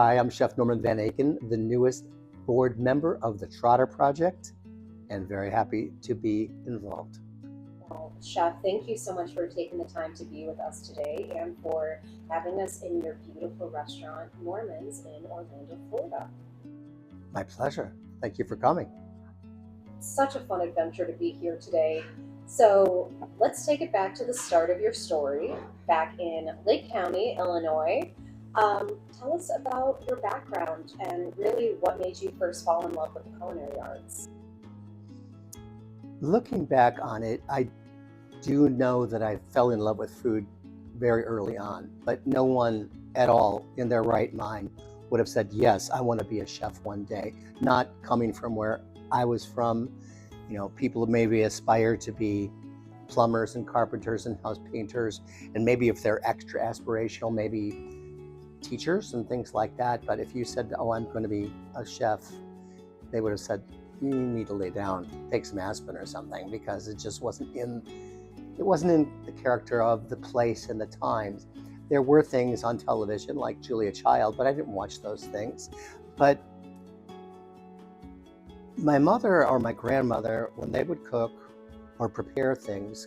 Hi, I'm Chef Norman Van Aken, the newest board member of the Trotter Project, and very happy to be involved. Well, Chef, thank you so much for taking the time to be with us today and for having us in your beautiful restaurant, Norman's, in Orlando, Florida. My pleasure. Thank you for coming. Such a fun adventure to be here today. So let's take it back to the start of your story, back in Lake County, Illinois. Tell us about your background and really what made you first fall in love with the culinary arts. Looking back on it, I do know that I fell in love with food very early on, but no one at all in their right mind would have said, yes, I want to be a chef one day. Not coming from where I was from, people maybe aspire to be plumbers and carpenters and house painters, and maybe if they're extra aspirational, maybe teachers and things like that. But if you said, oh, I'm going to be a chef, they would have said, you need to lay down, take some aspirin or something, because it just wasn't in the character of the place and the times. There were things on television like Julia Child, but I didn't watch those things. But my mother or my grandmother, when they would cook or prepare things,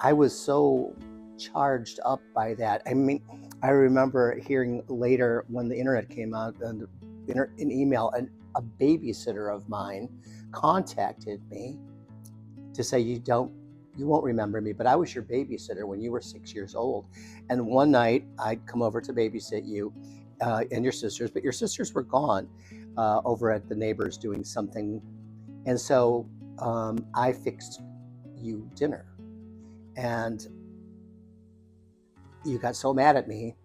I was so charged up by that. I mean, I remember hearing later when the internet came out and an email, and a babysitter of mine contacted me to say, you won't remember me, but I was your babysitter when you were 6 years old. And one night I'd come over to babysit you and your sisters, but your sisters were gone over at the neighbors doing something. And so I fixed you dinner. And you got so mad at me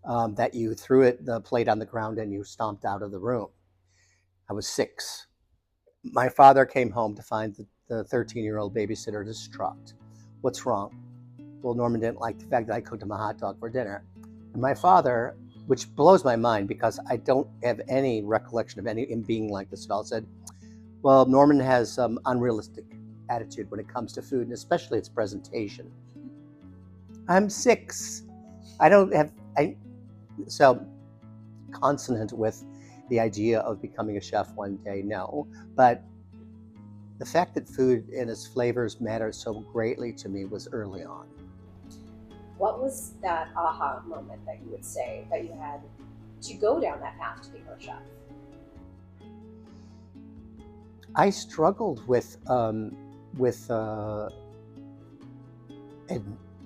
that you threw the plate on the ground and you stomped out of the room. I was 6. My father came home to find the 13-year-old babysitter distraught. What's wrong? Well, Norman didn't like the fact that I cooked him a hot dog for dinner. And my father, which blows my mind because I don't have any recollection of him being like this at all, said, well, Norman has some unrealistic attitude when it comes to food, and especially its presentation. I'm 6. So consonant with the idea of becoming a chef one day, no. But the fact that food and its flavors mattered so greatly to me was early on. What was that aha moment that you would say that you had to go down that path to become a chef? I struggled with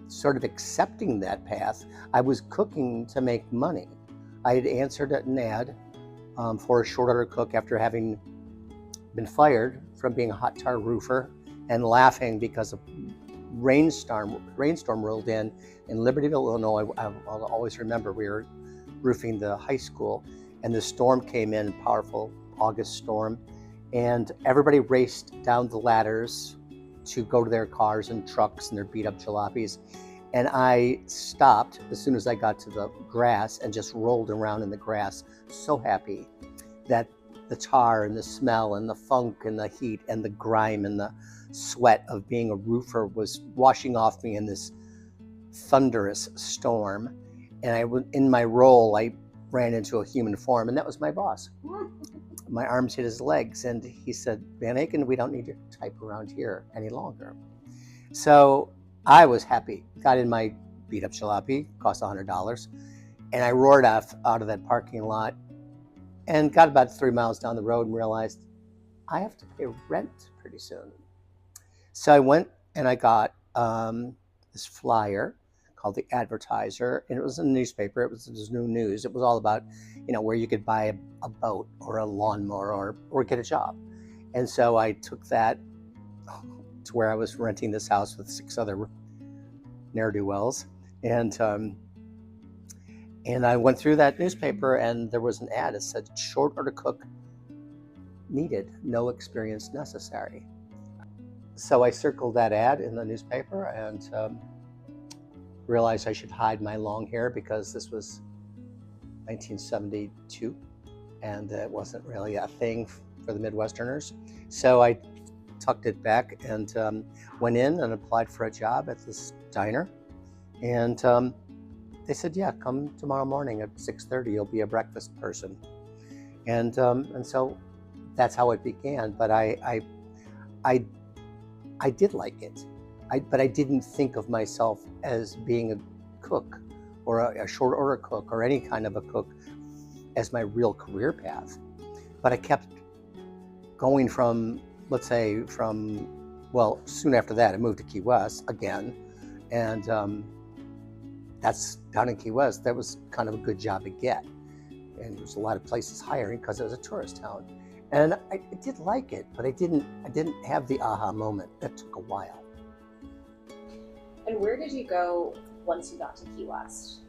sort of accepting that path. I was cooking to make money. I had answered an ad for a short order cook after having been fired from being a hot tar roofer and laughing because a rainstorm rolled in Libertyville, Illinois. I'll always remember we were roofing the high school, and the storm came in, a powerful August storm, and everybody raced down the ladders to go to their cars and trucks and their beat up jalopies. And I stopped as soon as I got to the grass and just rolled around in the grass, so happy that the tar and the smell and the funk and the heat and the grime and the sweat of being a roofer was washing off me in this thunderous storm. And in my role, I ran into a human form, and that was my boss. My arms hit his legs, and he said, Van Aken, we don't need your type around here any longer. So I was happy. Got in my beat up jalopy, cost $100, and I roared out of that parking lot and got about 3 miles down the road and realized I have to pay rent pretty soon. So I went and I got this flyer called The Advertiser, and it was a newspaper. It was new news. It was all about, where you could buy a boat or a lawnmower or get a job. And so I took that to where I was renting this house with 6 other ne'er-do-wells, and I went through that newspaper, and there was an ad that said short order cook needed, no experience necessary. So I circled that ad in the newspaper and realized I should hide my long hair because this was 1972 and it wasn't really a thing for the Midwesterners. So I tucked it back and went in and applied for a job at this diner. And they said, yeah, come tomorrow morning at 6:30. You'll be a breakfast person. And so that's how it began. But I did like it. But I didn't think of myself as being a cook or a short order cook or any kind of a cook as my real career path. But I kept going from, let's say, well, soon after that, I moved to Key West again. And that's down in Key West. That was kind of a good job to get. And there was a lot of places hiring because it was a tourist town. And I did like it, but I didn't have the aha moment. That took a while. And where did you go once you got to Key West?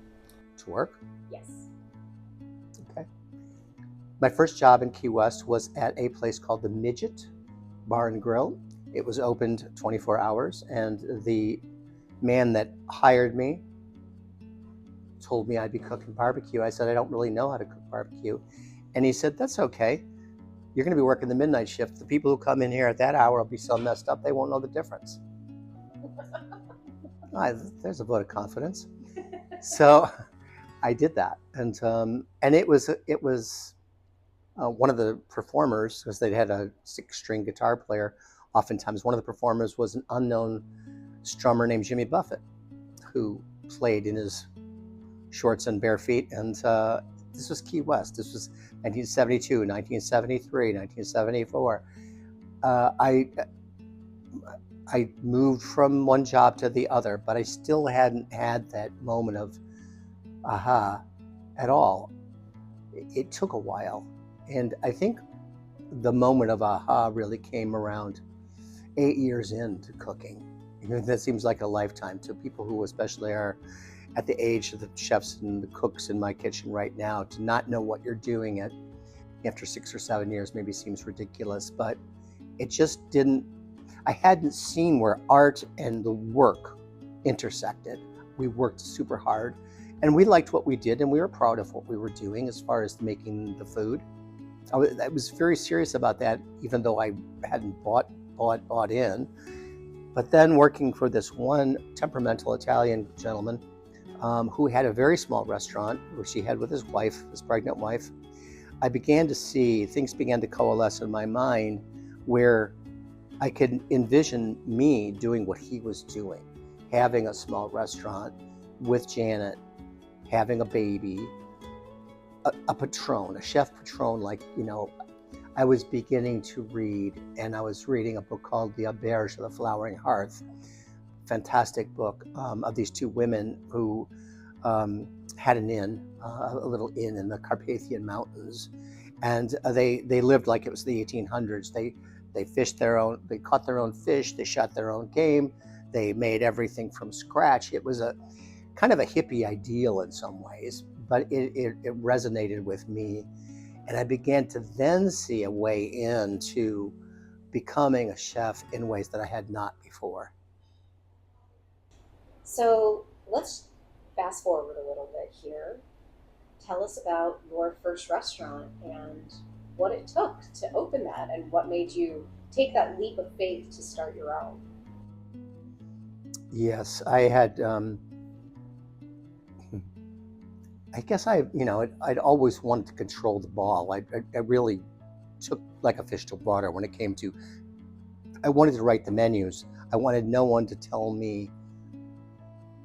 To work? Yes. Okay. My first job in Key West was at a place called the Midget Bar and Grill. It was opened 24 hours, and the man that hired me told me I'd be cooking barbecue. I said, I don't really know how to cook barbecue. And he said, that's okay. You're going to be working the midnight shift. The people who come in here at that hour will be so messed up, they won't know the difference. There's a vote of confidence. So I did that. And it was one of the performers, because they had a 6-string guitar player. Oftentimes, one of the performers was an unknown strummer named Jimmy Buffett, who played in his shorts and bare feet. And this was Key West. This was 1972, 1973, 1974. I moved from one job to the other, but I still hadn't had that moment of aha at all. It took a while. And I think the moment of aha really came around 8 years into cooking. That seems like a lifetime to people who especially are at the age of the chefs and the cooks in my kitchen right now. To not know what you're doing after 6 or 7 years maybe seems ridiculous, but it just didn't. I hadn't seen where art and the work intersected. We worked super hard, and we liked what we did, and we were proud of what we were doing as far as making the food. I was very serious about that, even though I hadn't bought in. But then working for this one temperamental Italian gentleman who had a very small restaurant, which he had with his wife, his pregnant wife, I began to see things began to coalesce in my mind where I could envision me doing what he was doing, having a small restaurant with Janet, having a baby, a patron, a chef patron. Like, I was beginning to read, and I was reading a book called The Auberge of the Flowering Hearth. Fantastic book of these two women who had an inn, a little inn in the Carpathian Mountains. And they lived like it was the 1800s. They fished they caught their own fish, they shot their own game, they made everything from scratch. It was a kind of a hippie ideal in some ways, but it resonated with me. And I began to then see a way into becoming a chef in ways that I had not before. So let's fast forward a little bit here. Tell us about your first restaurant and what it took to open that, and what made you take that leap of faith to start your own. Yes, I had. I guess I'd always wanted to control the ball. I really took like a fish to water when it came to. I wanted to write the menus. I wanted no one to tell me,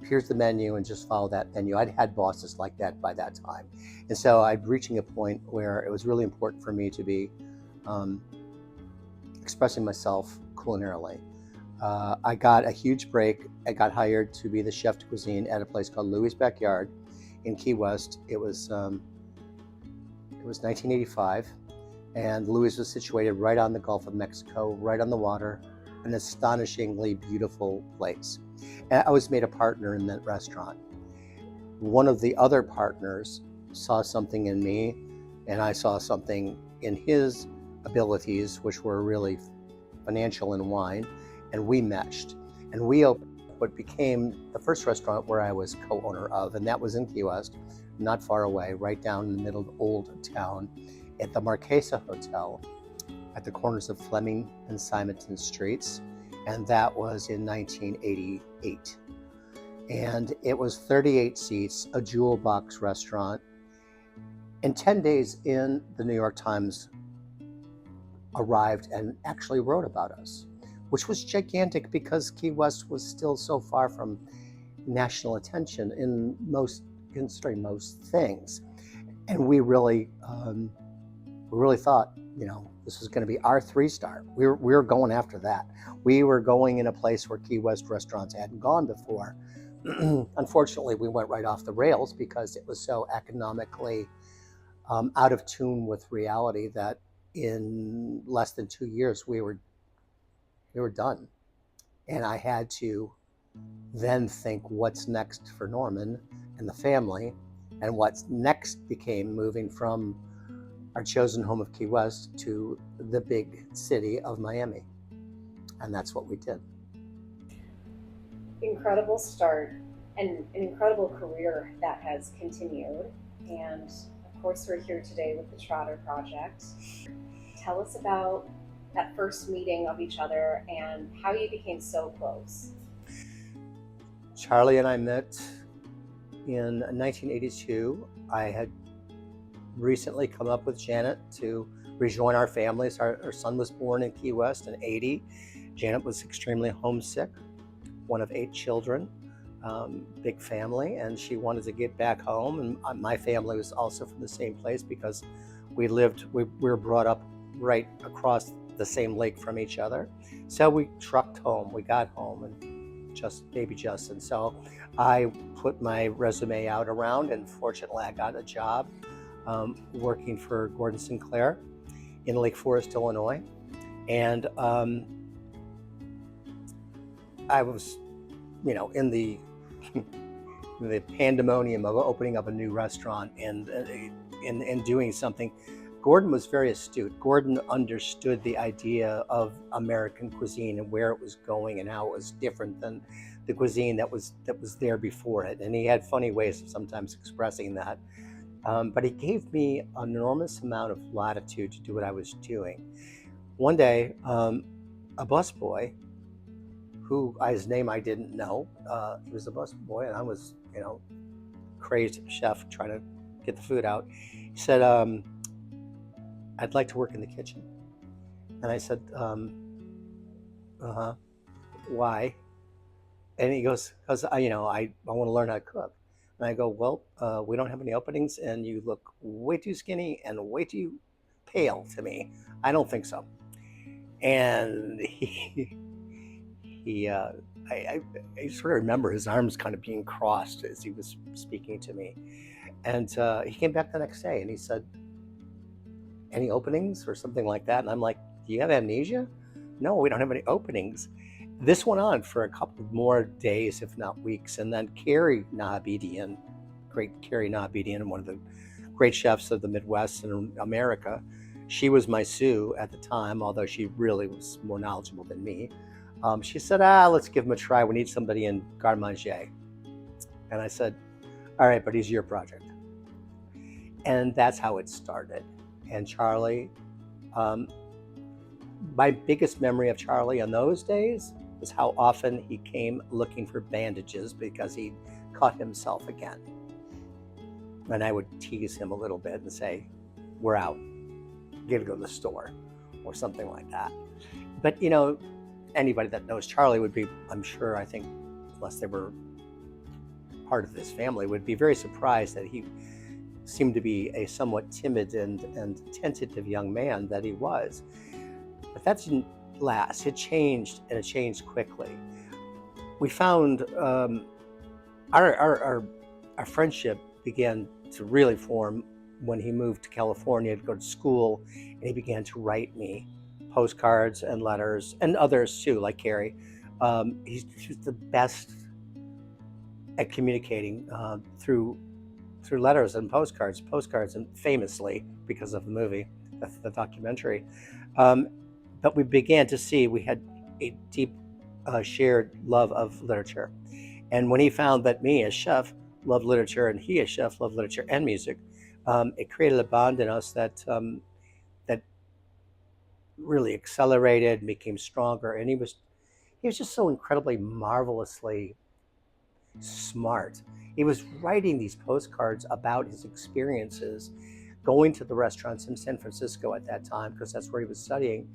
here's the menu and just follow that menu. I'd had bosses like that by that time. And so I'm reaching a point where it was really important for me to be expressing myself culinarily. I got a huge break. I got hired to be the chef de cuisine at a place called Louis' Backyard in Key West. It was 1985, and Louis was situated right on the Gulf of Mexico, right on the water, an astonishingly beautiful place. And I was made a partner in that restaurant. One of the other partners saw something in me, and I saw something in his abilities, which were really financial in wine, and we meshed. And we opened what became the first restaurant where I was co-owner of, and that was in Key West, not far away, right down in the middle of Old Town, at the Marquesa Hotel, at the corners of Fleming and Simonton Streets, and that was in 1988. And it was 38 seats, a jewel box restaurant. And 10 days in, the New York Times arrived and actually wrote about us, which was gigantic because Key West was still so far from national attention considering most things. And we really thought, this was going to be our 3-star. We were going after that. We were going in a place where Key West restaurants hadn't gone before. Unfortunately, we went right off the rails because it was so economically out of tune with reality that in less than 2 years we were done. And I had to then think what's next for Norman and the family, and what's next became moving from our chosen home of Key West to the big city of Miami. And that's what we did. Incredible start and an incredible career that has continued. And of course, we're here today with the Trotter Project. Tell us about that first meeting of each other and how you became so close. Charlie and I met in 1982. I had recently come up with Janet to rejoin our families. Our son was born in Key West in 80. Janet was extremely homesick, one of 8 children, big family, and she wanted to get back home. And my family was also from the same place because we were brought up right across the same lake from each other. So we trucked home. We got home, and baby Justin. So I put my resume out around, and fortunately I got a job working for Gordon Sinclair in Lake Forest, Illinois. And I was, in the pandemonium of opening up a new restaurant and doing something. Gordon was very astute. Gordon understood the idea of American cuisine and where it was going and how it was different than the cuisine that was there before it. And he had funny ways of sometimes expressing that. But he gave me an enormous amount of latitude to do what I was doing. One day, a busboy, his name I didn't know, he was a busboy, and I was, crazed chef trying to get the food out. He said, I'd like to work in the kitchen. And I said, why? And he goes, because I want to learn how to cook. And I go, well, we don't have any openings, and you look way too skinny and way too pale to me. I don't think so. And I sort of remember his arms kind of being crossed as he was speaking to me. And he came back the next day and he said, any openings or something like that? And I'm like, do you have amnesia? No, we don't have any openings. This went on for a couple more days, if not weeks. And then Carrie Nahabedian, great Carrie Nahabedian, one of the great chefs of the Midwest and America, she was my sous at the time, although she really was more knowledgeable than me. She said, let's give him a try. We need somebody in garde manger. And I said, all right, but he's your project. And that's how it started. And Charlie, my biggest memory of Charlie in those days was how often he came looking for bandages because he'd cut himself again. And I would tease him a little bit and say, we're out, you gotta go to the store or something like that. But anybody that knows Charlie would be, I'm sure, I think, unless they were part of this family, would be very surprised that he seemed to be a somewhat timid and tentative young man that he was. But that didn't last. It changed, and it changed quickly. We found our friendship began to really form when he moved to California to go to school, and he began to write me postcards and letters, and others too, like Carrie. He's the best at communicating through letters and postcards, and famously, because of the movie, the documentary. But we began to see we had a deep shared love of literature. And when he found that me as chef loved literature and he as chef loved literature and music, it created a bond in us that really accelerated and became stronger. And he was just so incredibly marvelously smart. He was writing these postcards about his experiences going to the restaurants in San Francisco at that time, because that's where he was studying.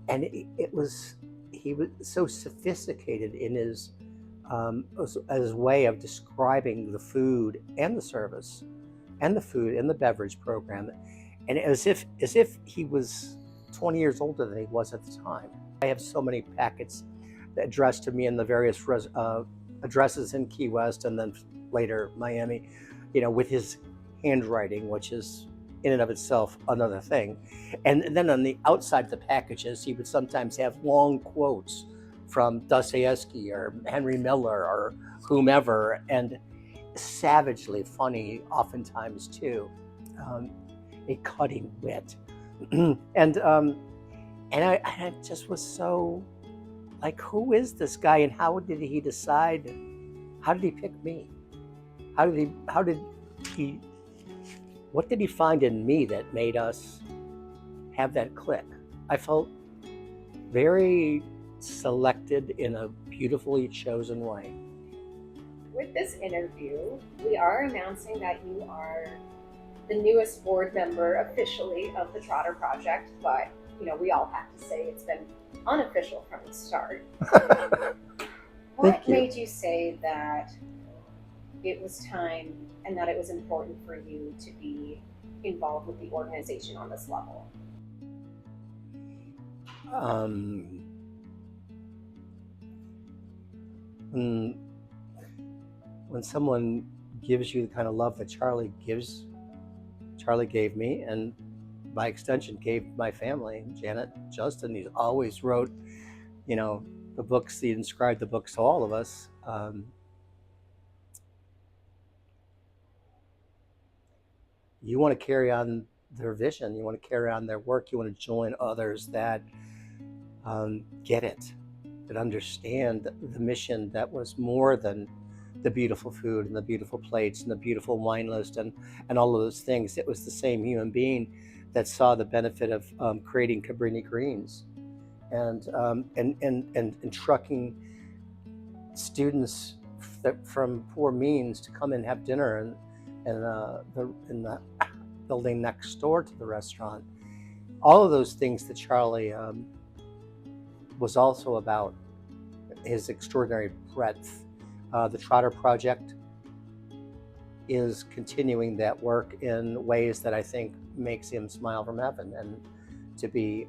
And he was so sophisticated in his way of describing the food and the service and the food and the beverage program, and as if he was 20 years older than he was at the time. I have so many packets addressed to me in the various addresses in Key West and then later Miami, with his handwriting, which is in and of itself another thing. And then on the outside of the packages, he would sometimes have long quotes from Dostoevsky or Henry Miller or whomever, and savagely funny oftentimes too, a cutting wit. and I just was so like, who is this guy, and how did he decide? How did he pick me? What did he find in me that made us have that click? I felt very selected in a beautifully chosen way. With this interview, we are announcing that you are the newest board member officially of the Trotter Project, but we all have to say it's been unofficial from the start. What made you say that it was time and that it was important for you to be involved with the organization on this level? When someone gives you the kind of love that Charlie gave me, and by extension gave my family, Janet, Justin, he always wrote, the books, he inscribed the books to all of us. You want to carry on their vision, you want to carry on their work, you want to join others that get it, that understand the mission that was more than the beautiful food and the beautiful plates and the beautiful wine list and all of those things. It was the same human being that saw the benefit of creating Cabrini greens and trucking students from poor means to come and have dinner in the building next door to the restaurant. All of those things that Charlie was also about, his extraordinary breadth. The Trotter Project is continuing that work in ways that I think makes him smile from heaven, and to be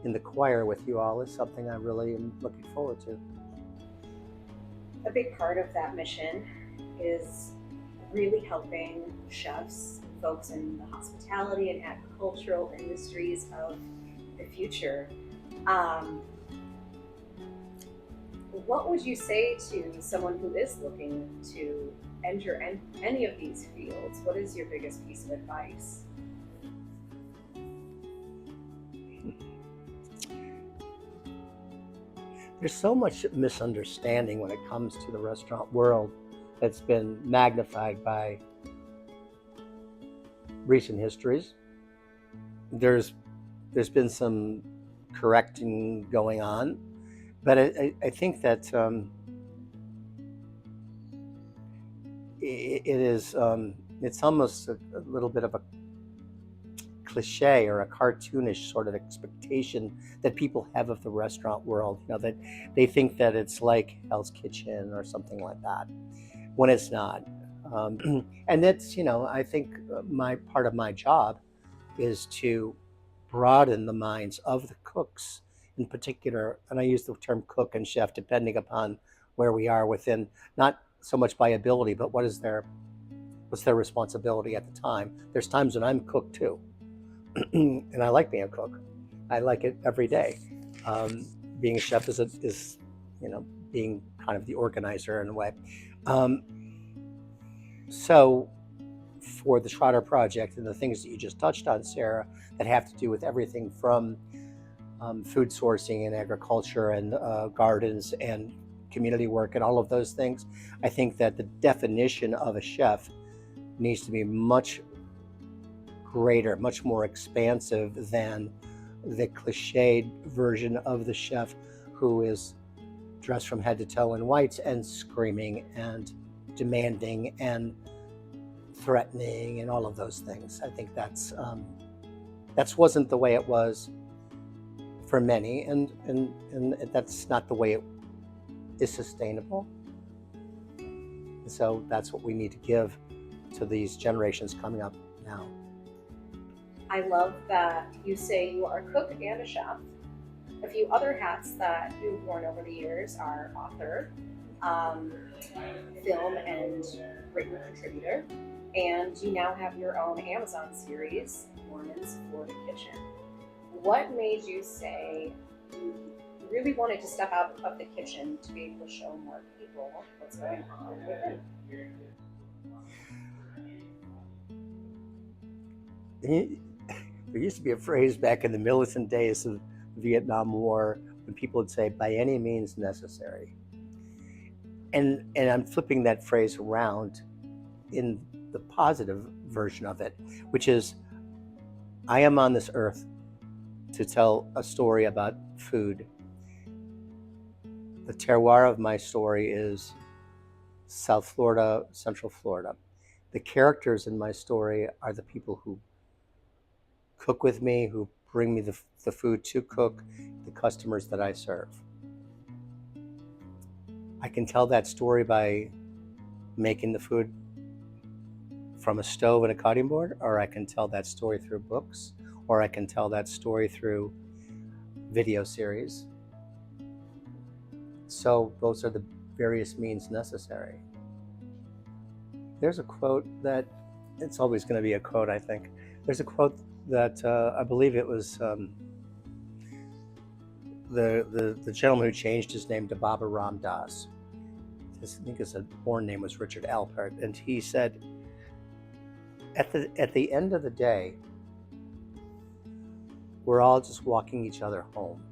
in the choir with you all is something I really am looking forward to. A big part of that mission is really helping chefs, folks in the hospitality and agricultural industries of the future. What would you say to someone who is looking to enter any of these fields? What is your biggest piece of advice? There's so much misunderstanding when it comes to the restaurant world that's been magnified by recent histories. There's been some correcting going on, but I think that it's almost a little bit of a cliche or a cartoonish sort of expectation that people have of the restaurant world, that they think that it's like Hell's Kitchen or something like that, when it's not. And that's, I think part of my job is to broaden the minds of the cooks in particular, and I use the term cook and chef depending upon where we are within, not so much by ability, but what's their responsibility at the time. There's times when I'm cook too, and I like being a cook. I like it every day. Being a chef is being kind of the organizer in a way. So for the Trotter Project and the things that you just touched on, Sarah, that have to do with everything from food sourcing and agriculture and gardens and community work and all of those things, I think that the definition of a chef needs to be much greater, much more expansive than the cliched version of the chef who is dressed from head to toe in whites and screaming and demanding and threatening and all of those things. I think that's wasn't the way it was for many, and that's not the way it is sustainable. And so that's what we need to give to these generations coming up now. I love that you say you are a cook and a chef. A few other hats that you've worn over the years are author, film and written contributor, and you now have your own Amazon series, Norman's for the Kitchen. What made you say you really wanted to step out of the kitchen to be able to show more people what's going on within? There used to be a phrase back in the militant days of the Vietnam War when people would say, by any means necessary. And I'm flipping that phrase around in the positive version of it, which is, I am on this earth to tell a story about food. The terroir of my story is South Florida, Central Florida. The characters in my story are the people who cook with me, who bring me the food to cook, the customers that I serve. I can tell that story by making the food from a stove and a cutting board, or I can tell that story through books, or I can tell that story through video series. So those are the various means necessary. There's a quote that, it's always going to be a quote, I think. There's a quote that I believe it was the gentleman who changed his name to Baba Ram Das. I think his born name was Richard Alpert, and he said, at the end of the day, we're all just walking each other home.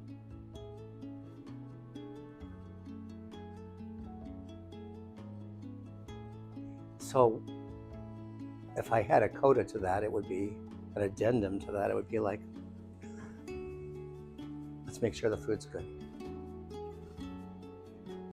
So if I had a coda to that, it would be an addendum to that. It would be like, let's make sure the food's good.